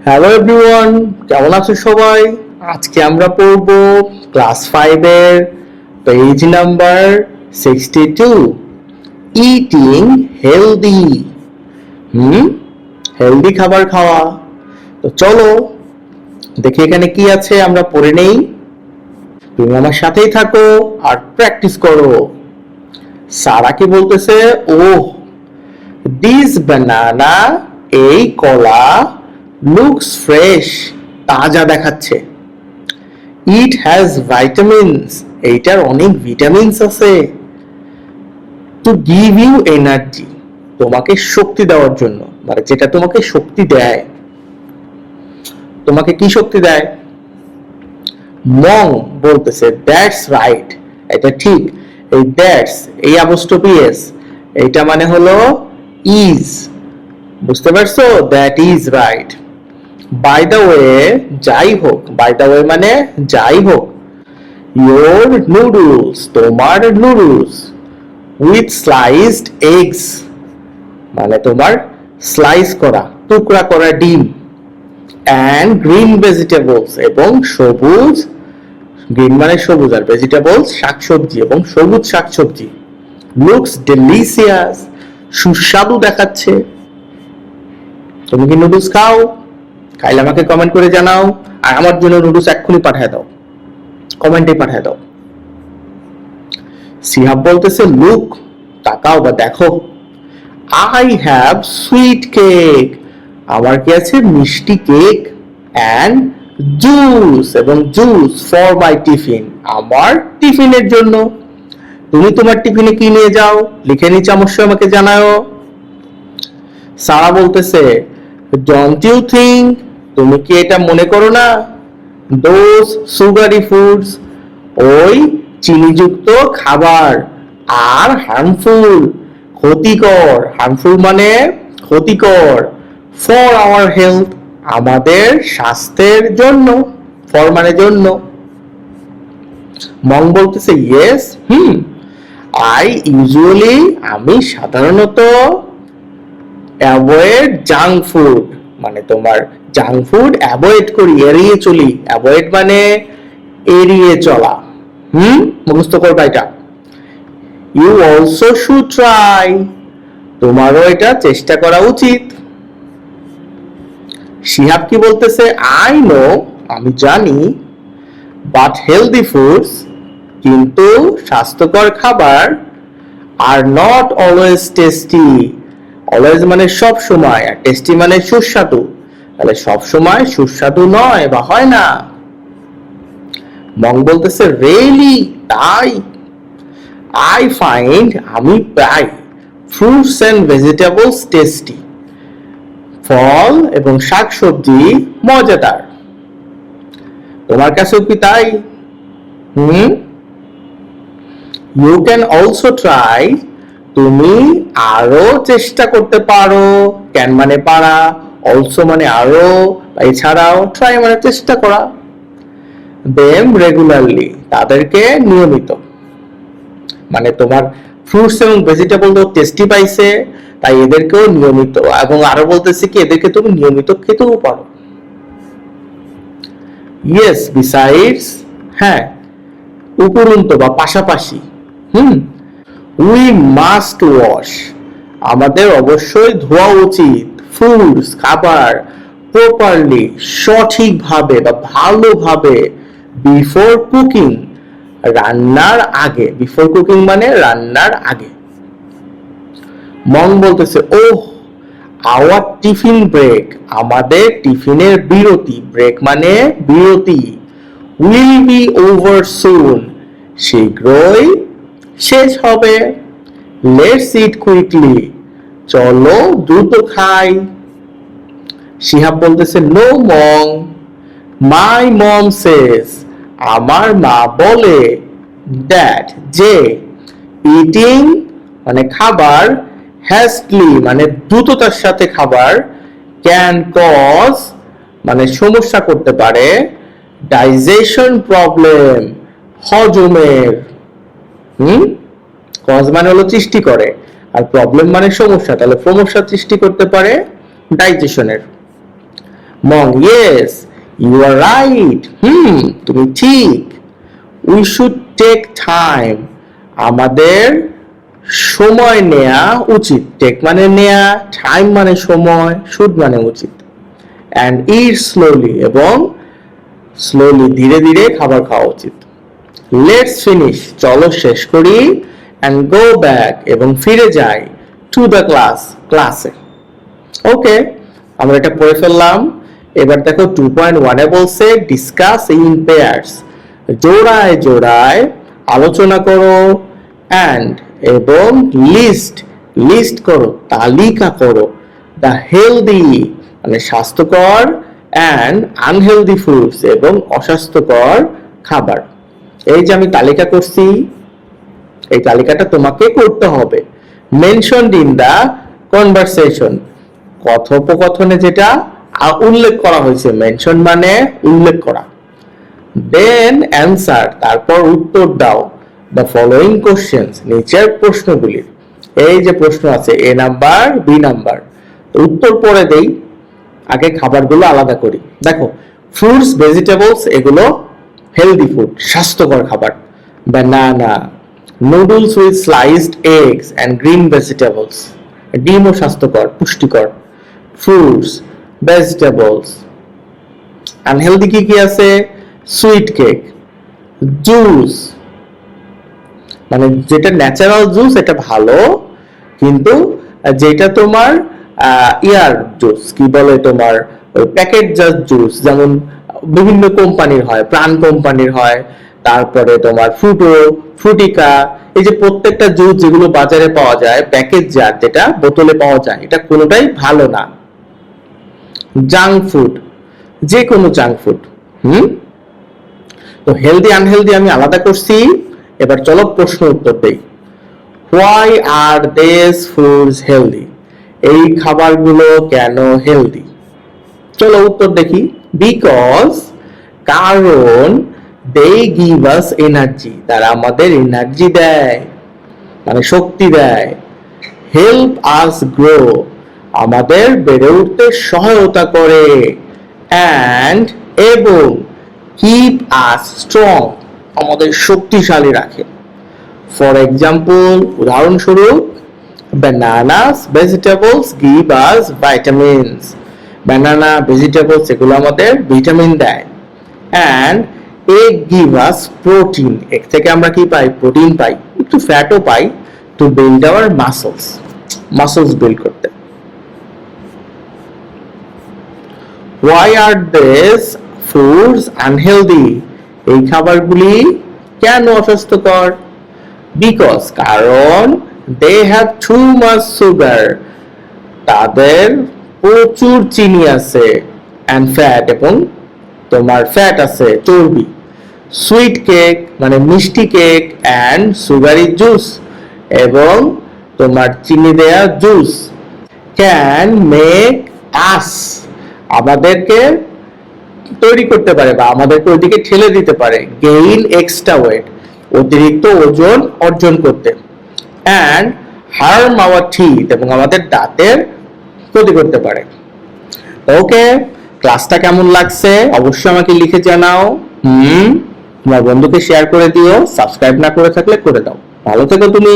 Hello everyone, কেমন আছো সবাই? আজকে আমরা পড়ব ক্লাস 5 এর page number 62, eating healthy. Healthy খাবার খাওয়া। তো চলো দেখি এখানে কি আছে, আমরা পড়ে নেই। তুমি আমার সাথেই থাকো আর প্র্যাকটিস করো। সারা কি বলতেছে? ওহ, দিস বানানা, এই কলা, লুকস ফ্রেশ, তাজা দেখাচ্ছে। ইট হ্যাজ ভাইটামিনস, এইটার অনেক ভিটামিনস আছে। টু গিভ ইউ এনার্জি, তোমাকে শক্তি দেওয়ার জন্য, মানে যেটা তোমাকে শক্তি দেয়। তোমাকে কি শক্তি দেয়? মং বলতেছে দ্যাটস রাইট, এটা ঠিক। এই দ্যাটস, এই অ্যাপোস্ট্রফি এস, এইটা মানে হলো ইজ, বুঝতে পারছো? That is right. By the way, যাই হোক, বাই দ্য ওয়ে মানে যাই হোক, ইয়োর নুডলস, তোমার নুডলস, উইথ স্লাইসড এগস, মানে তোমার স্লাইস করা, টুকরা করা ডিম, অ্যান্ড গ্রিন ভেজিটেবলস, এবং সবুজ, গ্রিন মানে সবুজ, আর ভেজিটেবলস শাকসবজি, এবং সবুজ শাকসবজি, লুকস ডেলিসিয়াস, সুস্বাদু দেখাচ্ছে। তুমি কি নুডলস খাও? খাইলে আমাকে কমেন্ট করে জানাও, আর আমার জন্য নুডলস এক্ষুনি পাঠিয়ে দাও, কমেন্টে পাঠিয়ে দাও। সিহাব বলতেছে লুক, তাকাও বা দেখো। আই হ্যাভ সুইট কেক, আমার কি আছে? মিষ্টি কেক, অ্যান্ড জুস, এবং জুস ফর মাই টিফিন, আমার টিফিনের জন্য। তুমি তোমার টিফিনে কি নিয়ে যাও? লিখে নিচে অবশ্যই আমাকে জানাও। সারা বলতেছে ডোন্ট ইউ থিঙ্ক, তুমি কি এটা মনে করো না? দোজ সুগারি ফুডস, ওই চিনিযুক্ত খাবার, আর হার্মফুল, ক্ষতিকর, হার্মফুল মানে ক্ষতিকর, ফর আওয়ার হেলথ, আমাদের স্বাস্থ্যের জন্য, ফর মানে জন্য। মং বলতেছে ইয়েস, আই ইউজুয়ালি, আমি সাধারণত, অ্যাভয়েড জাঙ্ক ফুড, মানে তোমার জাঙ্ক ফুড অ্যাভয়েড করি, এড়িয়ে চলি। অ্যাভয়েড মানে এড়িয়ে চলা। মুখস্থ করবা এটা। ইউ অলসো শুড ট্রাই, তোমারও এটা চেষ্টা করা উচিত। শিহাব কি বলতেছে? আই নো, আমি জানি, বাট হেলদি ফুডস, কিন্তু স্বাস্থ্যকর খাবার, are not always tasty, always মানে সব সময়, আর টেস্টি মানে সুস্বাদু, তাহলে সব সময় সুস্বাদু নয় বা হয় না। মং বলতেছে রিয়েলি, তাই? আই ফাইন্ড, আমি পাই, ফ্রুটস এন্ড ভেজিটেবলস টেস্টি, ফল এবং শাকসবজি মজাদার। তোমার কাছেও কি তাই? ইউ ক্যান অলসো ট্রাই, তুমি আরো চেষ্টা করতে পারো। ক্যান মানে পারা, অলসো মানে আরো, এছাড়াও, ট্রাই মানে চেষ্টা করা। দেম রেগুলারলি, তাদেরকে নিয়মিত, মানে তোমার ফ্রুটস এবং ভেজিটেবল তো টেস্টি পাইছে, তাই এদেরকেও নিয়মিত, এবং আরো বলতেছে কি এদেরকে তুমি নিয়মিত খেতেও পারো। ইয়েস বিসাইডস, হ্যাঁ, উপরন্তু বা পাশাপাশি। উই মাস্ট ওয়াশ, আমাদের অবশ্যই ধোয়া উচিত, ফুডস খাবার, প্রপারলি সঠিকভাবে বা ভালোভাবে, বিফোর কুকিং, রান্নার আগে, বিফোর কুকিং মানে রান্নার আগে। মং বলতেছে ওহ, আওয়ার টিফিন ব্রেক, আমাদের টিফিনের বিরতি, ব্রেক মানে বিরতি, উইল বি ওভার সুন, শীঘ্রই শেষ হবে। লেটস ইট কুইকলি, চলো দ্রুত খাই। শিহাব বলতেছে নো মং, মাই মম সেজ, আমার মা বলে, দ্যাট যে, ইটিং মানে খাবার, হ্যাস্টলি মানে দ্রুততার সাথে খাবার, ক্যান কজ মানে সমস্যা করতে পারে, ডাইজেশন প্রবলেম, হজমের। কজ মানে হলো সৃষ্টি করে, আর প্রবলেম মানে সমস্যা, তাহলে সমস্যা সৃষ্টি করতে পারে ডাইজেশনের। Monk, yes, you are right. তুমি ঠিক. We should take time. আমাদের সময় নেয়া উচিত। টেক মানে নেয়া, টাইম মানে সময়, শুড মানে উচিত। And eat slowly, এবং স্লোলি ধীরে ধীরে খাবার খাওয়া উচিত। লেটস ফিনিশ, চলো শেষ করি। and go back, এবং ফিরে যাই to the ক্লাসে। ওকে, আমরা এটা পড়ে ফেললাম। এবার দেখো 2.1 এ বলছে ডিসকাস ইন পেয়ার্স, জোড়ায় জোড়ায় আলোচনা করো, and এবং লিস্ট করো, তালিকা করো, দ্য হেলদি মানে স্বাস্থ্যকর, and আনহেলদি ফুডস এবং অস্বাস্থ্যকর খাবার। এই যে আমি তালিকা করছি, এই তালিকাটা তোমাকে করতে হবে। মেনশনড ইন দা কনভারসেশন, কথোপকথনে যেটা উল্লেখ করা হয়েছে। মেনশন মানে উল্লেখ করা। দেন অ্যান্সার, তারপর উত্তর দাও দ্য ফলোইং কোশ্চেনস, নিচের প্রশ্নগুলির। এই যে প্রশ্ন আছে এ নাম্বার, বি নাম্বার, উত্তর পরে দেই। আগে খাবারগুলো আলাদা করি। দেখো, ফ্রুটস, ভেজিটেবলস এগুলো হেলদি ফুড, স্বাস্থ্যকর খাবার। Banana, noodles with sliced eggs and green vegetables, ডিমও স্বাস্থ্যকর, পুষ্টিকর। Fruits, vegetables. আনহেলদি কি কি আছে? সুইট কেক, জুস, মানে যেটা ন্যাচারাল জুস এটা ভালো, কিন্তু যেটা তোমার ইয়ার জুস, কি বলে তোমার ওই প্যাকেট জাস্ট জুস, যেমন বিভিন্ন কোম্পানির হয়, প্রাণ কোম্পানির হয়, তারপরে তোমার ফ্রুটিকা, এই যে প্রত্যেকটা জুস যেগুলো বাজারে পাওয়া যায় প্যাকেট জার, যেটা বোতলে পাওয়া যায়, এটা কোনোটাই ভালো না। জাঙ্ক ফুড, যে কোনো জাঙ্ক ফুড। তো হেলদি আনহেলদি আমি আলাদা করছি। এবার চলো প্রশ্ন উত্তর দেই। Why are this foods healthy, এই খাবারগুলো কেন হেলদি? চলো উত্তর দেখি। বিকজ, কারণ, দে গিভ আস এনার্জি, তারা আমাদের এনার্জি দেয়, মানে শক্তি দেয়। হেল্প আস গ্রো, আমাদের বেড়ে উঠতে সহায়তা করে। অ্যান্ড এবং কিপ আস স্ট্রং, আমাদের শক্তিশালী রাখে। ফর এক্সাম্পল, উদাহরণস্বরূপ, bananas, vegetables give us vitamins, banana, vegetables এগুলো আমাদের ভিটামিন দেয়। and egg give us protein, egg থেকে আমরা কি পাই? প্রোটিন পাই, একটু ফ্যাটও পাই, to build our muscles build করতে। why are these foods unhealthy, এই খাবারগুলি কেন অস্বাস্থ্যকর? বিকজ, কারণ, they have too much sugar, তাদের প্রচুর চিনি আছে, and fat, এবং তোমার ফ্যাট আছে, চর্বি। সুইট কেক মানে মিষ্টি কেক, and sugary juice, এবং তোমার চিনি দেয়া জুস। ক্যান মেক আস, আমাদেরকে তৈরি করতে পারে বা আমাদেরকে ওইদিকে ঠেলে দিতে পারে। গেইন এক্সট্রা ওয়েট, অতিরিক্ত ওজন অর্জন করতে। অ্যান্ড হার্ম আওয়ার টিথ, এবং আমাদের দাঁতের ক্ষতি করতে পারে। ওকে, ক্লাসটা কেমন লাগছে অবশ্যই আমাকে লিখে জানাও। তোমার বন্ধুকে শেয়ার করে দিও, সাবস্ক্রাইব না করে থাকলে করে দাও। ভালো থেকো তুমি।